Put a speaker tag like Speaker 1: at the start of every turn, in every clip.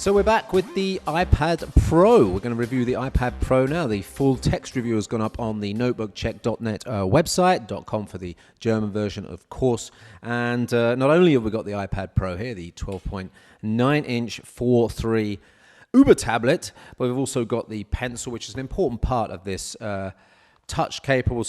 Speaker 1: So we're back with the iPad Pro. We're going to review the iPad Pro now. The full text review has gone up on the Notebookcheck.net website, .com for the German version, of course. And not only have we got the iPad Pro here, the 12.9-inch 4.3 Uber tablet, but we've also got the pencil, which is an important part of this pen-capable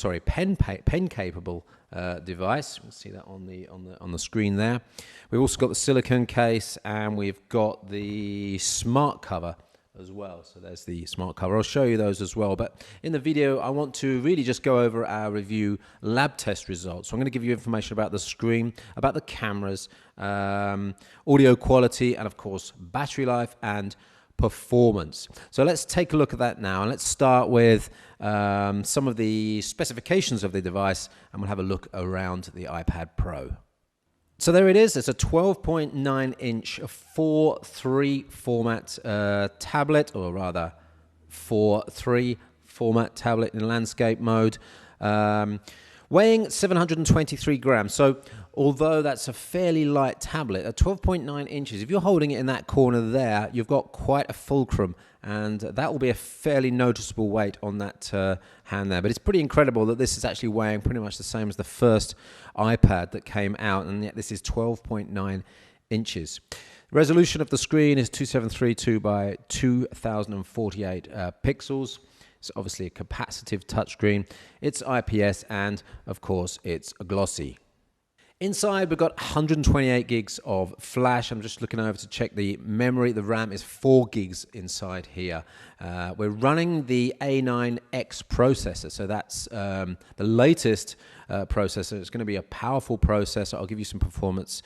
Speaker 1: device. You can see that on the screen there. We've also got the silicone case, and we've got the smart cover as well. So there's the smart cover. I'll show you those as well. But in the video, I want to really just go over our review lab test results. So I'm going to give you information about the screen, about the cameras, audio quality, and of course, battery life and performance. So let's take a look at that now, and let's start with some of the specifications of the device, and we'll have a look around the iPad Pro. So there it is. It's a 12.9-inch 4.3 format tablet, or rather 4.3 format tablet in landscape mode, weighing 723 grams. So although that's a fairly light tablet, at 12.9 inches, if you're holding it in that corner there, you've got quite a fulcrum, and that will be a fairly noticeable weight on that hand there. But it's pretty incredible that this is actually weighing pretty much the same as the first iPad that came out, and yet this is 12.9 inches. The resolution of the screen is 2732 by 2048 pixels. It's obviously a capacitive touchscreen. It's IPS, and of course, it's glossy. Inside, we've got 128 gigs of flash. I'm just looking over to check the memory. The RAM is 4 gigs inside here. We're running the A9X processor, so that's the latest processor. It's going to be a powerful processor. I'll give you some performance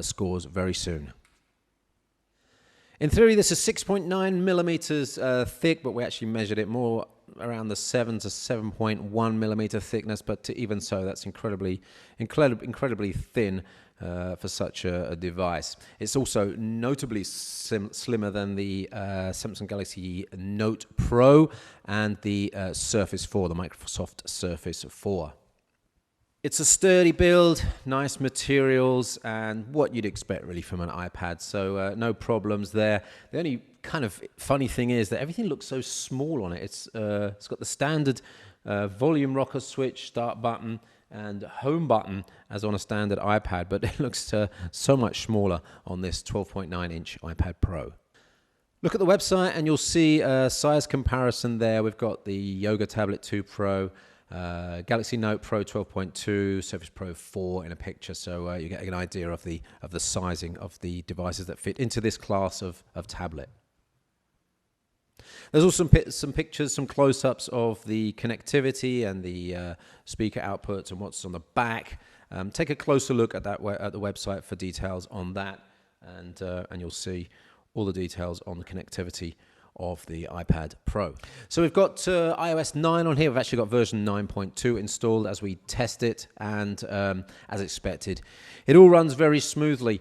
Speaker 1: scores very soon. In theory, this is 6.9 millimeters thick, but we actually measured it more around the 7 to 7.1 millimeter thickness. But even so, that's incredibly thin for such a device. It's also notably slimmer than the Samsung Galaxy Note Pro and the Surface 4, the Microsoft Surface 4. It's a sturdy build, nice materials, and what you'd expect really from an iPad, so no problems there. The only kind of funny thing is that everything looks so small on it. It's got the standard volume rocker switch, start button, and home button as on a standard iPad, but it looks so much smaller on this 12.9-inch iPad Pro. Look at the website and you'll see a size comparison there. We've got the Yoga Tablet 2 Pro, Galaxy Note Pro 12.2, Surface Pro 4 in a picture, so you get an idea of the sizing of the devices that fit into this class of tablet. There's also some pictures, some close-ups of the connectivity and the speaker outputs and what's on the back. Take a closer look at the website for details on that, and you'll see all the details on the connectivity of the iPad Pro. So we've got iOS 9 on here. We've actually got version 9.2 installed as we test it, and as expected, it all runs very smoothly.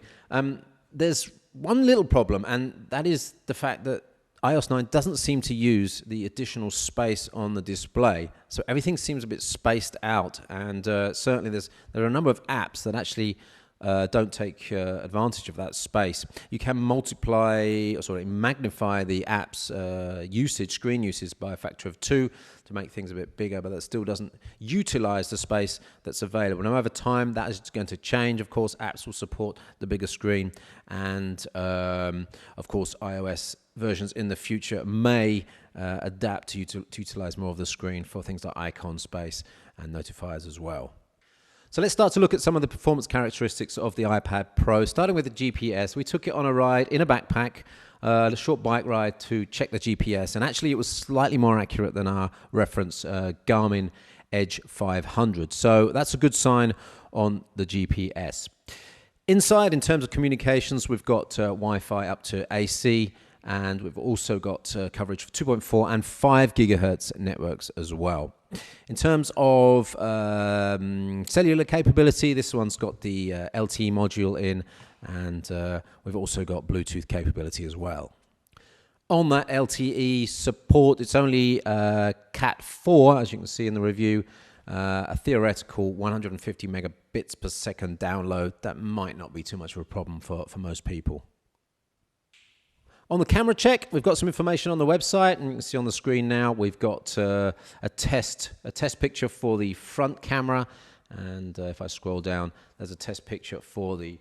Speaker 1: There's one little problem, and that is the fact that iOS 9 doesn't seem to use the additional space on the display, so everything seems a bit spaced out, and certainly there are a number of apps that actually don't take advantage of that space. You can magnify the app's screen usage by a factor of 2 to make things a bit bigger, but that still doesn't utilize the space that's available. Now, over time, that is going to change. Of course, apps will support the bigger screen, and of course, iOS versions in the future may adapt to utilize more of the screen for things like icon space and notifiers as well. So let's start to look at some of the performance characteristics of the iPad Pro, starting with the GPS. We took it on a ride in a backpack, a short bike ride to check the GPS, and actually it was slightly more accurate than our reference Garmin Edge 500. So that's a good sign on the GPS. Inside, in terms of communications, we've got Wi-Fi up to AC, and we've also got coverage for 2.4 and 5 gigahertz networks as well. In terms of cellular capability, this one's got the LTE module in, and we've also got Bluetooth capability as well. On that LTE support, it's only Cat 4, as you can see in the review, a theoretical 150 megabits per second download. That might not be too much of a problem for most people. On the camera check, we've got some information on the website, and you can see on the screen now we've got a test picture for the front camera, and if I scroll down, there's a test picture for the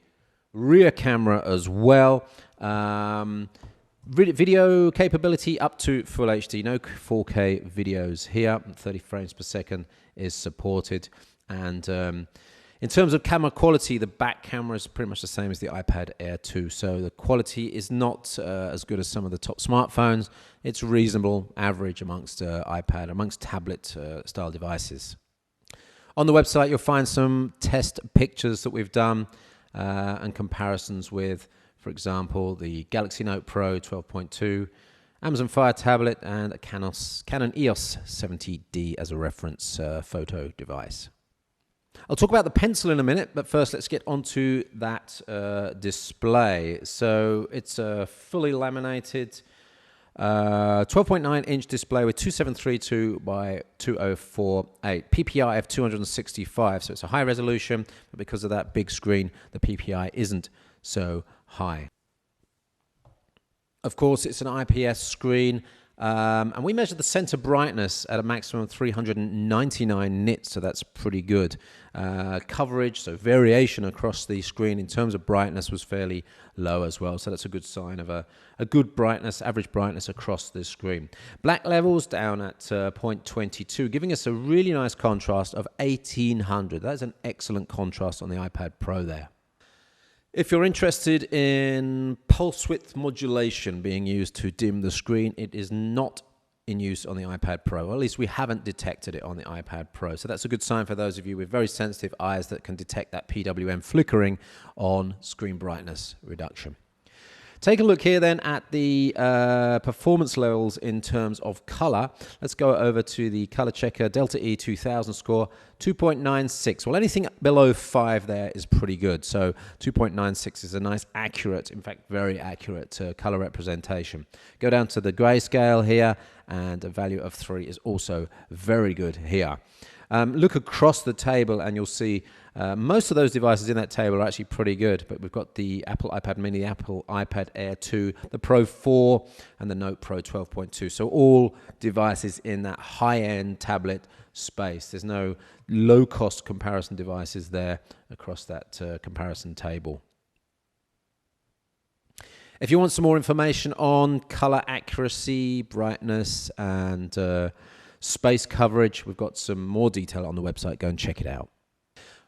Speaker 1: rear camera as well. Video capability up to Full HD, no 4K videos here. 30 frames per second is supported, and in terms of camera quality, the back camera is pretty much the same as the iPad Air 2, so the quality is not as good as some of the top smartphones. It's reasonable, average amongst tablet style devices. On the website, you'll find some test pictures that we've done and comparisons with, for example, the Galaxy Note Pro 12.2, Amazon Fire tablet, and a Canon EOS 70D as a reference photo device. I'll talk about the pencil in a minute, but first let's get onto that display. So it's a fully laminated 12.9-inch display with 2732 by 2048, PPI of 265, so it's a high resolution, but because of that big screen, the PPI isn't so high. Of course, it's an IPS screen, and we measured the center brightness at a maximum of 399 nits, so that's pretty good. Coverage, so variation across the screen in terms of brightness was fairly low as well, so that's a good sign of a good brightness, average brightness across the screen. Black levels down at 0.22, giving us a really nice contrast of 1800. That's an excellent contrast on the iPad Pro there. If you're interested in pulse width modulation being used to dim the screen, it is not in use on the iPad Pro, or at least we haven't detected it on the iPad Pro. So that's a good sign for those of you with very sensitive eyes that can detect that PWM flickering on screen brightness reduction. Take a look here then at the performance levels in terms of color. Let's go over to the color checker, Delta E 2000 score, 2.96. Well, anything below 5 there is pretty good. So 2.96 is a nice, accurate, in fact, very accurate color representation. Go down to the grayscale here, and a value of 3 is also very good here. Look across the table and you'll see most of those devices in that table are actually pretty good, but we've got the Apple iPad mini, the Apple iPad Air 2, the Pro 4, and the Note Pro 12.2. So all devices in that high-end tablet space. There's no low-cost comparison devices there across that comparison table. If you want some more information on color accuracy, brightness, and space coverage, we've got some more detail on the website. Go and check it out.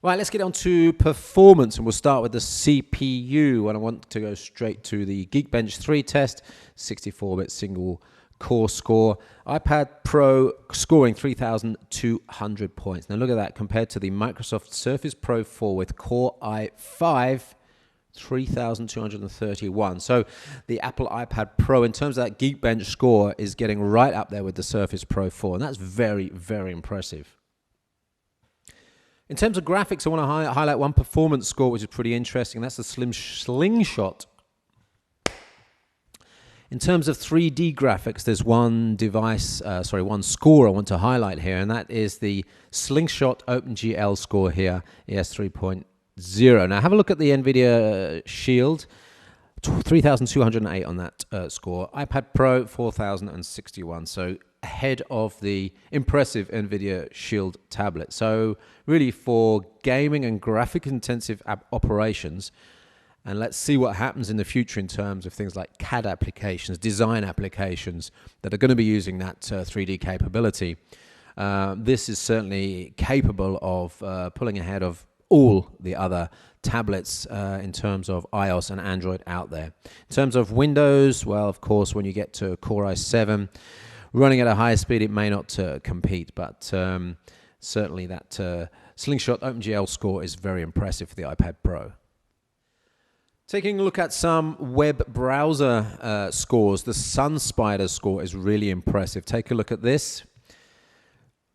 Speaker 1: Right, let's get on to performance, and we'll start with the CPU. And I want to go straight to the Geekbench 3 test, 64-bit single core score. iPad Pro scoring 3,200 points. Now look at that compared to the Microsoft Surface Pro 4 with Core i5, 3,231. So the Apple iPad Pro, in terms of that Geekbench score, is getting right up there with the Surface Pro 4, and that's very, very impressive. In terms of graphics, I want to highlight one performance score which is pretty interesting. That's the Slingshot. In terms of 3D graphics, there's one score I want to highlight here, and that is the Slingshot OpenGL score here, ES 3.0. Now have a look at the NVIDIA Shield, 3,208 on that score. iPad Pro, 4,061. So ahead of the impressive NVIDIA Shield tablet. So really for gaming and graphic-intensive operations, and let's see what happens in the future in terms of things like CAD applications, design applications that are going to be using that 3D capability. This is certainly capable of pulling ahead of all the other tablets in terms of iOS and Android out there. In terms of Windows, well, of course, when you get to Core i7, running at a higher speed, it may not compete, but certainly that Slingshot OpenGL score is very impressive for the iPad Pro. Taking a look at some web browser scores, the SunSpider score is really impressive. Take a look at this.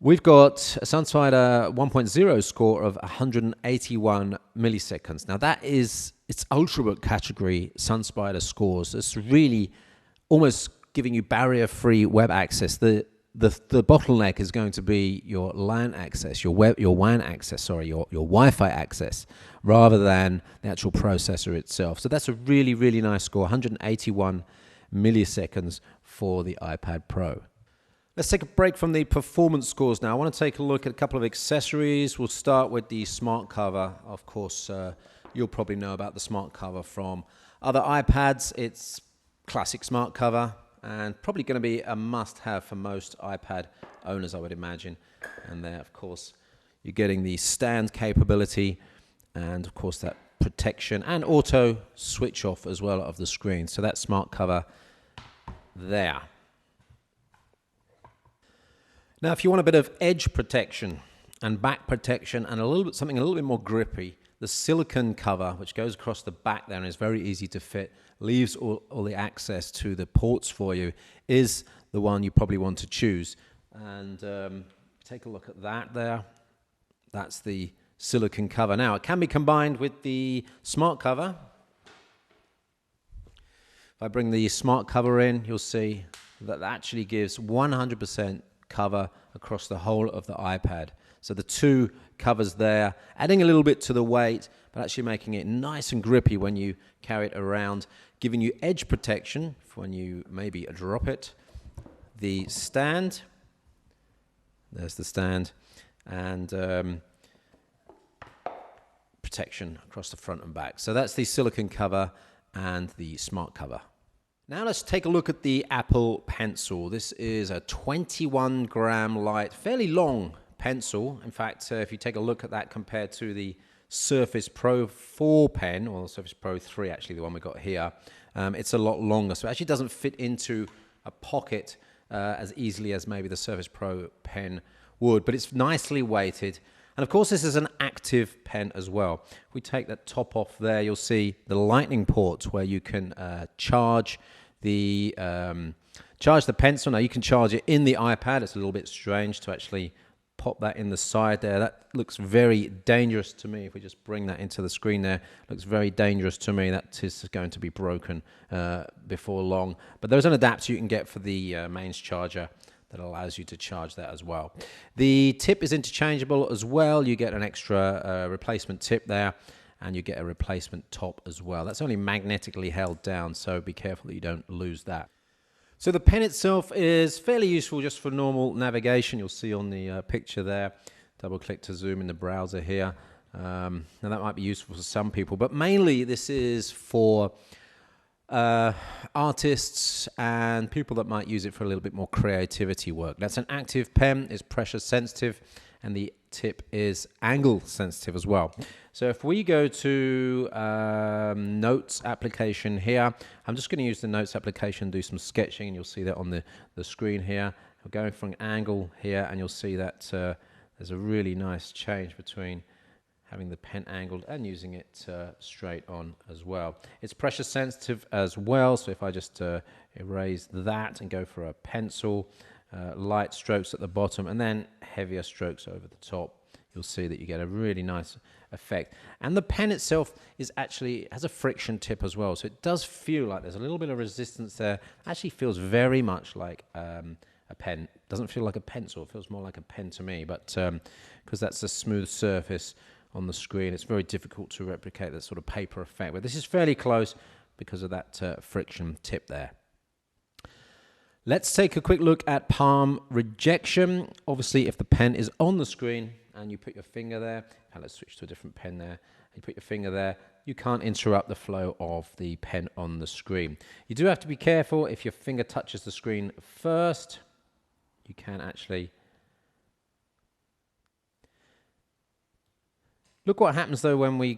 Speaker 1: We've got a SunSpider 1.0 score of 181 milliseconds. Now that is, it's ultrabook category SunSpider scores. It's really almost giving you barrier-free web access. The bottleneck is going to be your LAN access, your WAN access, your Wi-Fi access, rather than the actual processor itself. So that's a really, really nice score, 181 milliseconds for the iPad Pro. Let's take a break from the performance scores now. I want to take a look at a couple of accessories. We'll start with the smart cover. Of course, you'll probably know about the smart cover from other iPads. It's classic smart cover and probably going to be a must-have for most iPad owners, I would imagine. And there, of course, you're getting the stand capability and, of course, that protection and auto switch off as well of the screen. So that smart cover there. Now, if you want a bit of edge protection and back protection and something a little bit more grippy, the silicone cover, which goes across the back there and is very easy to fit, leaves all the access to the ports for you, is the one you probably want to choose. And take a look at that there. That's the silicone cover. Now, it can be combined with the smart cover. If I bring the smart cover in, you'll see that actually gives 100% cover across the whole of the iPad. So the two covers there, adding a little bit to the weight, but actually making it nice and grippy when you carry it around, giving you edge protection for when you maybe drop it. The stand, there's the stand, and protection across the front and back. So that's the silicone cover and the smart cover. Now let's take a look at the Apple Pencil. This is a 21-gram light, fairly long pencil. In fact, if you take a look at that compared to the Surface Pro 4 pen, or the Surface Pro 3, actually, the one we got here, it's a lot longer. So it actually doesn't fit into a pocket as easily as maybe the Surface Pro pen would, but it's nicely weighted. And of course, this is an active pen as well. If we take that top off there, you'll see the lightning port where you can charge the pencil. Now, you can charge it in the iPad. It's a little bit strange to actually pop that in the side there. That looks very dangerous to me. If we just bring that into the screen there, looks very dangerous to me. That is going to be broken before long. But there's an adapter you can get for the mains charger that allows you to charge that as well. The tip is interchangeable as well. You get an extra replacement tip there, and you get a replacement top as well. That's only magnetically held down, so be careful that you don't lose that. So the pen itself is fairly useful just for normal navigation. You'll see on the picture there, double click to zoom in the browser here. Now that might be useful for some people, but mainly this is for artists and people that might use it for a little bit more creativity work. That's an active pen, it's pressure sensitive, and the tip is angle sensitive as well. So if we go to Notes application here, I'm just going to use the Notes application, do some sketching, and you'll see that on the screen here. We're going for an angle here, and you'll see that there's a really nice change between having the pen angled and using it straight on as well. It's pressure sensitive as well, so if I just erase that and go for a pencil, light strokes at the bottom and then heavier strokes over the top, you'll see that you get a really nice effect. And the pen itself has a friction tip as well, so it does feel like there's a little bit of resistance there. It actually feels very much like a pen. It doesn't feel like a pencil, it feels more like a pen to me, but because that's a smooth surface on the screen, it's very difficult to replicate that sort of paper effect. But this is fairly close because of that friction tip there. Let's take a quick look at palm rejection. Obviously, if the pen is on the screen and you put your finger there, and let's switch to a different pen there, you put your finger there, you can't interrupt the flow of the pen on the screen. You do have to be careful. If your finger touches the screen first, you can actually... Look what happens though when we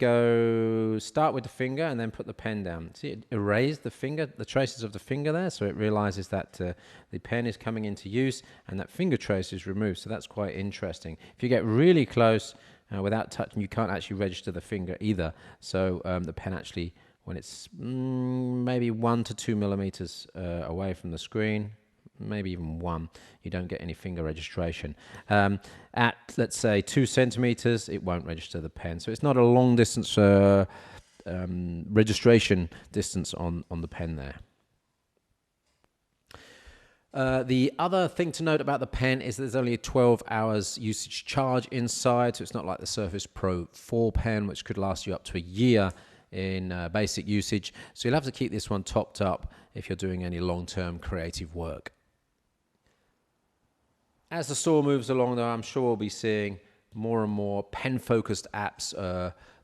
Speaker 1: start with the finger and then put the pen down. See, it erased the traces of the finger there, so it realizes that the pen is coming into use and that finger trace is removed, so that's quite interesting. If you get really close without touching, you can't actually register the finger either, so the pen actually, when it's maybe 1 to 2 millimeters away from the screen, maybe even 1, you don't get any finger registration. At, let's say, 2 centimeters, it won't register the pen. So it's not a long distance registration distance on the pen there. The other thing to note about the pen is there's only a 12 hours usage charge inside, so it's not like the Surface Pro 4 pen, which could last you up to a year in basic usage. So you'll have to keep this one topped up if you're doing any long-term creative work. As the store moves along, though, I'm sure we'll be seeing more and more pen-focused apps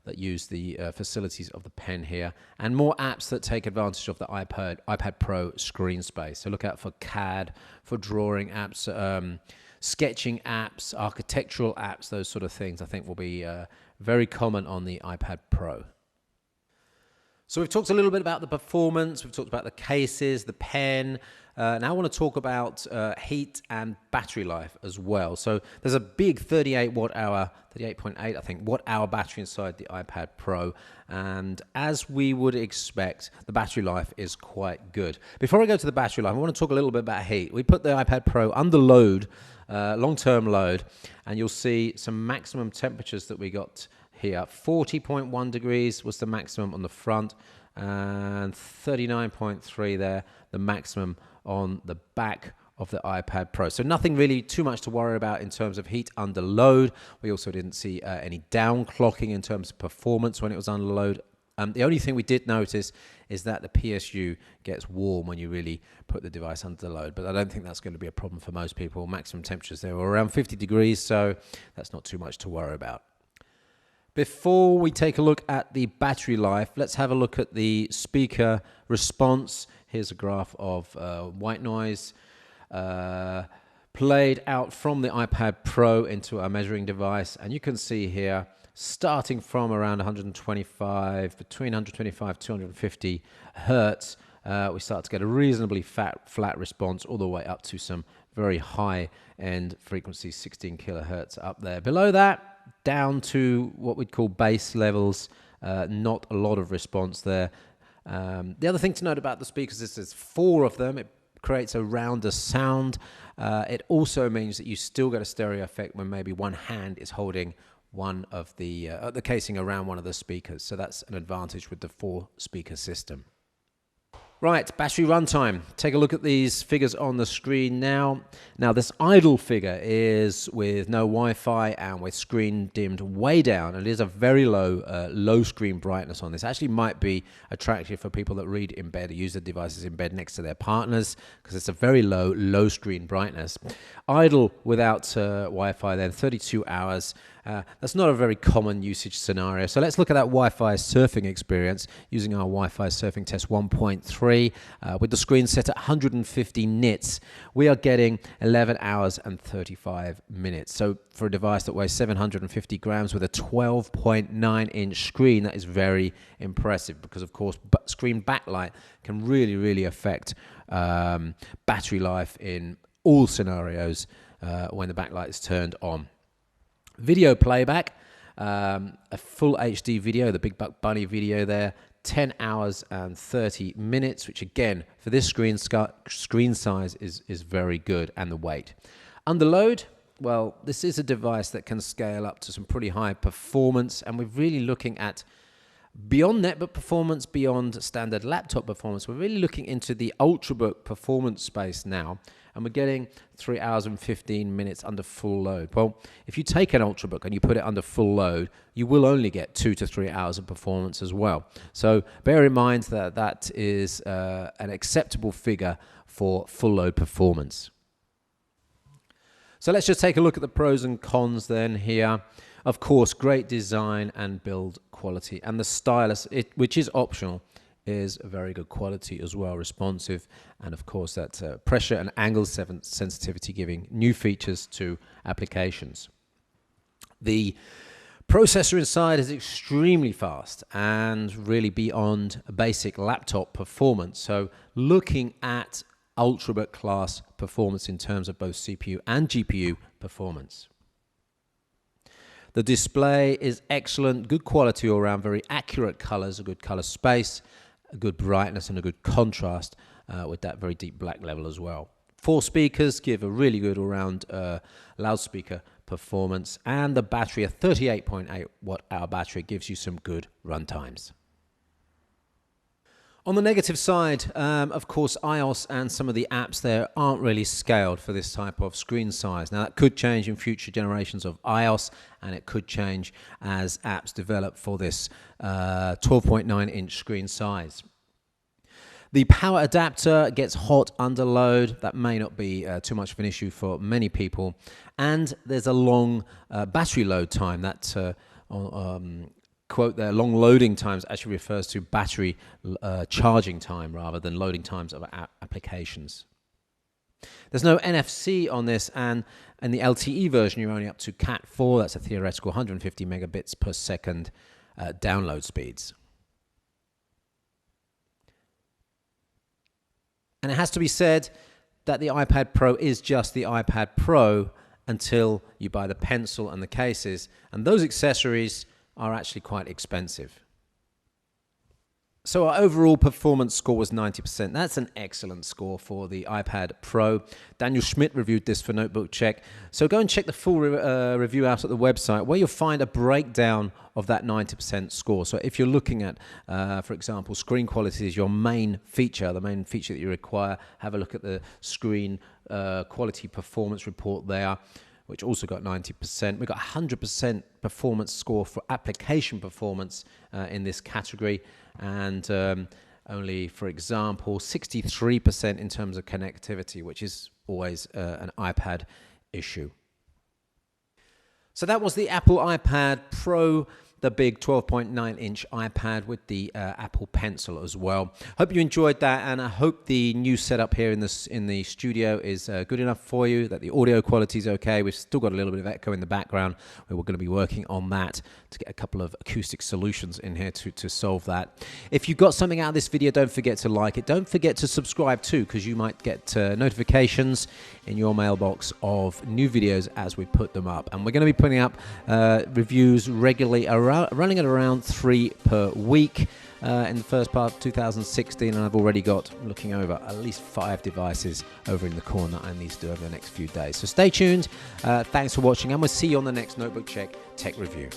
Speaker 1: that use the facilities of the pen here, and more apps that take advantage of the iPad Pro screen space. So look out for CAD, for drawing apps, sketching apps, architectural apps, those sort of things I think will be very common on the iPad Pro. So we've talked a little bit about the performance, we've talked about the cases, the pen. Now I want to talk about heat and battery life as well. So there's a big 38 watt hour, 38.8 I think, watt hour battery inside the iPad Pro. And as we would expect, the battery life is quite good. Before I go to the battery life, I want to talk a little bit about heat. We put the iPad Pro under load, long-term load, and you'll see some maximum temperatures that we got here. 40.1 degrees was the maximum on the front, and 39.3 there, the maximum on the back of the iPad Pro. So nothing really too much to worry about in terms of heat under load. We also didn't see any downclocking in terms of performance when it was under load. The only thing we did notice is that the PSU gets warm when you really put the device under load, but I don't think that's going to be a problem for most people. Maximum temperatures there were around 50 degrees, so that's not too much to worry about. Before we take a look at the battery life, let's have a look at the speaker response. Here's a graph of white noise played out from the iPad Pro into our measuring device. And you can see here, starting from around 125, between 125 250 hertz, we start to get a reasonably flat response all the way up to some very high-end frequencies, 16 kilohertz up there. Below that, down to what we'd call bass levels, not a lot of response there. The other thing to note about the speakers is there's 4 of them. It creates a rounder sound. It also means that you still get a stereo effect when maybe one hand is holding one of the casing around one of the speakers. So that's an advantage with the 4-speaker system. Right, battery runtime. Take a look at these figures on the screen now. Now, this idle figure is with no Wi-Fi and with screen dimmed way down. And it is a very low screen brightness on this. Actually might be attractive for people that read in bed or use the devices in bed next to their partners, because it's a very low screen brightness. Idle without Wi-Fi then, 32 hours. That's not a very common usage scenario. So let's look at that Wi-Fi surfing experience using our Wi-Fi surfing test 1.3. With the screen set at 150 nits, we are getting 11 hours and 35 minutes. So for a device that weighs 750 grams with a 12.9-inch screen, that is very impressive, because of course screen backlight can really affect battery life in all scenarios when the backlight is turned on. Video playback, a full HD video, the Big Buck Bunny video there, 10 hours and 30 minutes, which again, for this screen size is very good, and the weight. Under load, well, this is a device that can scale up to some pretty high performance, and we're really looking at beyond netbook performance, beyond standard laptop performance. We're really looking into the Ultrabook performance space now, and we're getting 3 hours and 15 minutes under full load. Well, if you take an Ultrabook and you put it under full load, you will only get 2 to 3 hours of performance as well. So bear in mind that that is an acceptable figure for full load performance. So let's just take a look at the pros and cons then here. Of course, great design and build quality, and the stylus, which is optional, is very good quality as well, responsive, and of course that pressure and angle sensitivity, giving new features to applications. The processor inside is extremely fast and really beyond basic laptop performance. So looking at Ultrabook class performance in terms of both CPU and GPU performance. The display is excellent, good quality all around, very accurate colors, a good color space, a good brightness and a good contrast with that very deep black level as well. 4 speakers give a really good all-round loudspeaker performance, and the battery, a 38.8 watt hour battery, gives you some good run times. On the negative side, of course, iOS and some of the apps there aren't really scaled for this type of screen size. Now, that could change in future generations of iOS, and it could change as apps develop for this 12.9-inch screen size. The power adapter gets hot under load. That may not be too much of an issue for many people. And there's a long battery load time. That quote there, long loading times, actually refers to battery charging time rather than loading times of applications. There's no NFC on this, and in the LTE version, you're only up to Cat4. That's a theoretical 150 megabits per second download speeds. And it has to be said that the iPad Pro is just the iPad Pro until you buy the pencil and the cases, and those accessories are actually quite expensive. So our overall performance score was 90%. That's an excellent score for the iPad Pro. Daniel Schmidt reviewed this for Notebookcheck. So go and check the full review out at the website, where you'll find a breakdown of that 90% score. So if you're looking at, for example, screen quality is your main feature, the main feature that you require, have a look at the screen quality performance report there, which also got 90%. We got 100% performance score for application performance in this category, and only, for example, 63% in terms of connectivity, which is always an iPad issue. So that was the Apple iPad Pro, the big 12.9-inch iPad with the Apple Pencil as well. Hope you enjoyed that, and I hope the new setup here in the studio is good enough for you, that the audio quality is okay. We've still got a little bit of echo in the background. We're going to be working on that to get a couple of acoustic solutions in here to solve that. If you got something out of this video, don't forget to like it. Don't forget to subscribe too, because you might get notifications in your mailbox of new videos as we put them up. And we're going to be putting up reviews regularly, running at around 3 per week in the first part of 2016, and I've already got, looking over, at least 5 devices over in the corner that I need to do over the next few days. So stay tuned, thanks for watching, and we'll see you on the next Notebook Check Tech Review.